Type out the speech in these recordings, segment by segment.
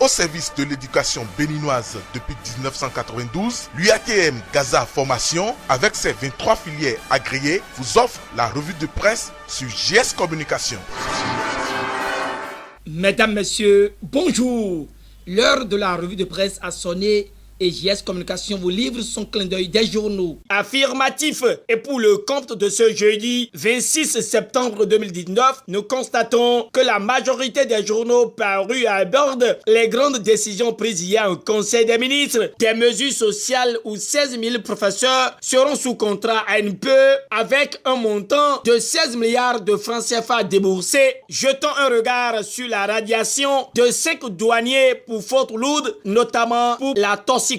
au service de l'éducation béninoise depuis 1992, l'UATM Gaza Formation, avec ses 23 filières agréées, vous offre la revue de presse sur JS Communication. Mesdames, Messieurs, bonjour. L'heure de la revue de presse a sonné et JS Communication vous livre son clin d'œil des journaux. Affirmatif. Et pour le compte de ce jeudi 26 septembre 2019, nous constatons que la majorité des journaux parus abordent les grandes décisions prises hier au Conseil des ministres. Des mesures sociales où 16 000 professeurs seront sous contrat ANPE avec un montant de 16 milliards de francs CFA déboursés. Jetons un regard sur la radiation de 5 douaniers pour faute lourde, notamment pour la toxicomanie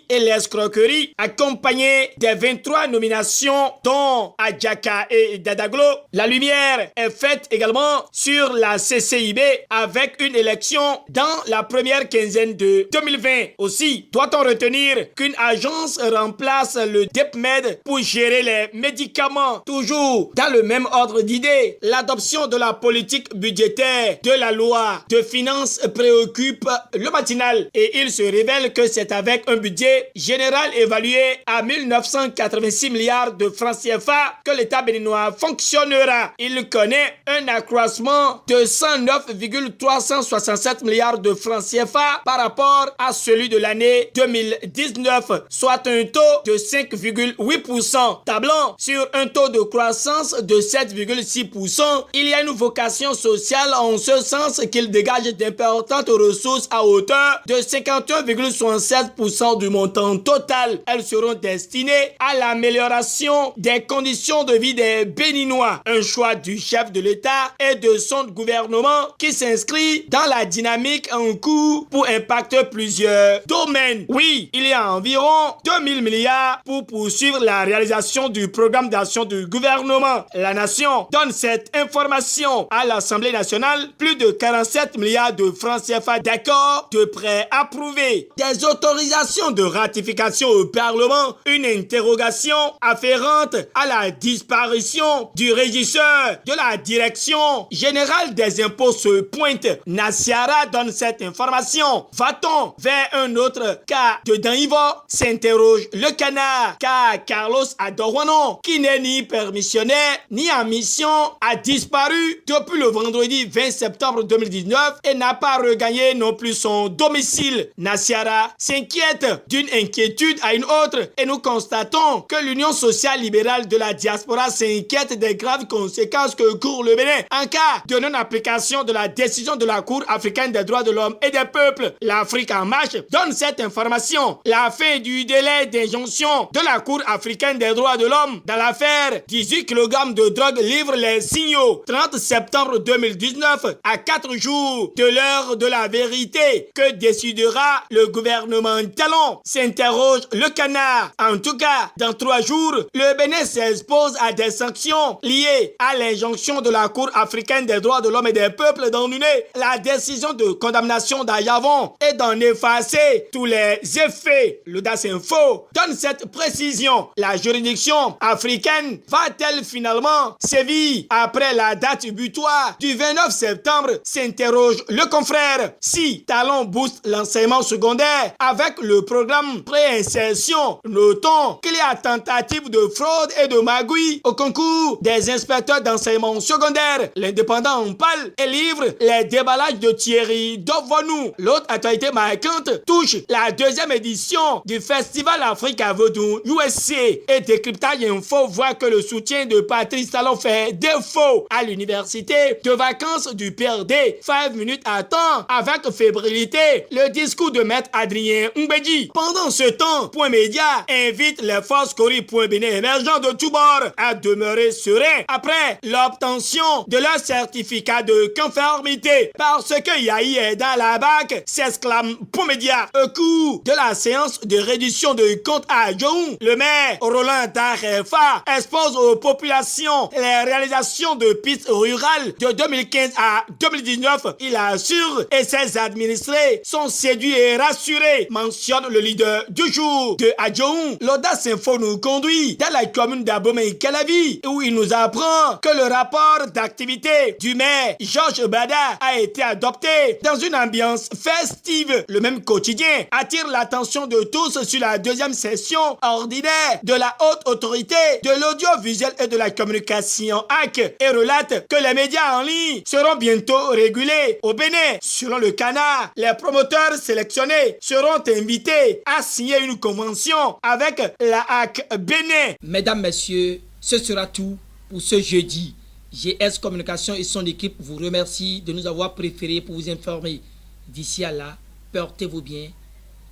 et l'escroquerie, accompagnée des 23 nominations dont Adjaka et Dadaglo. La lumière est faite également sur la CCIB avec une élection dans la première quinzaine de 2020. Aussi, doit-on retenir qu'une agence remplace le DEPMED pour gérer les médicaments? Toujours dans le même ordre d'idées, l'adoption de la politique budgétaire de la loi de finances préoccupe le matinal et il se révèle que c'est avec un budget général évalué à 1986 milliards de francs CFA que l'État béninois fonctionnera. Il connaît un accroissement de 109,367 milliards de francs CFA par rapport à celui de l'année 2019, soit un taux de 5,8%. Tablant sur un taux de croissance de 7,6%, il y a une vocation sociale en ce sens qu'il dégage d'importantes ressources à hauteur de 51,76% du montant total. Elles seront destinées à l'amélioration des conditions de vie des Béninois. Un choix du chef de l'État et de son gouvernement qui s'inscrit dans la dynamique en cours pour impacter plusieurs domaines. Oui, il y a environ 2000 milliards pour poursuivre la réalisation du programme d'action du gouvernement. La nation donne cette information à l'Assemblée nationale. Plus de 47 milliards de francs CFA d'accords de prêts approuvés. Des autorisations de ratification au Parlement, une interrogation afférente à la disparition du régisseur de la Direction générale des impôts se pointe. Nassiara donne cette information. Va-t-on vers un autre cas de Danhivo? S'interroge le canard, car Carlos Adorwano, qui n'est ni permissionnaire ni en mission, a disparu depuis le vendredi 20 septembre 2019 et n'a pas regagné non plus son domicile. Nassiara s'inquiète d'une inquiétude à une autre et nous constatons que l'Union sociale libérale de la diaspora s'inquiète des graves conséquences que court le Bénin en cas de non-application de la décision de la Cour africaine des droits de l'homme et des peuples. L'Afrique en marche donne cette information. La fin du délai d'injonction de la Cour africaine des droits de l'homme dans l'affaire 18 kg de drogue livre les signaux. 30 septembre 2019, à 4 jours de l'heure de la vérité, que décidera le gouvernement talon? S'interroge le canard. En tout cas, dans 3 jours, le Bénin s'expose à des sanctions liées à l'injonction de la Cour africaine des droits de l'homme et des peuples d'annuler la décision de condamnation d'Ayavon et d'en effacer tous les effets. L'Audace Info donne cette précision. La juridiction africaine va-t-elle finalement sévir après la date butoir du 29 septembre? S'interroge le confrère. Si Talon booste l'enseignement secondaire avec le programme préinsertion, notons qu'il y a tentative de fraude et de magouille au concours des inspecteurs d'enseignement secondaire. L'Indépendant en parle et livre les déballages de Thierry Dovonou. L'autre actualité marquante touche la 2e édition du Festival Afrique à Vodou USC et Décryptage Info voit que le soutien de Patrice Talon fait défaut à l'université de vacances du PRD. 5 minutes à temps avec fébrilité le discours de maître Adrien Mbedi. Pendant ce temps, Point Média invite les forces Cori.Bénin émergents de tous bords à demeurer sereins après l'obtention de leur certificat de conformité. Parce que Yahi est dans la BAC, s'exclame Point Média. Au cours de la séance de réduction de compte à Djoun, le maire Roland Tarefa expose aux populations les réalisations de pistes rurales de 2015 à 2019. Il assure et ses administrés sont séduits et rassurés. mentionne le leader du jour de Adjoun. L'Audace Info nous conduit dans la commune d'Abomey et Calavi où il nous apprend que le rapport d'activité du maire Georges Bada a été adopté dans une ambiance festive. Le même quotidien attire l'attention de tous sur la deuxième session ordinaire de la haute autorité de l'audiovisuel et de la communication AC et relate que les médias en ligne seront bientôt régulés au Bénin. Selon le Canard, les promoteurs sélectionnés seront invités à signer une convention avec la AC Bénin. Mesdames, Messieurs, ce sera tout pour ce jeudi. GS Communication et son équipe vous remercie de nous avoir préférés pour vous informer. D'ici à là, portez-vous bien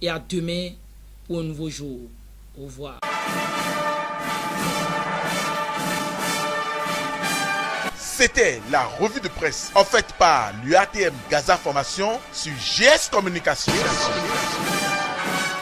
et à demain pour un nouveau jour. Au revoir. C'était la revue de presse offerte par l'UATM Gaza Formation sur GS Communication.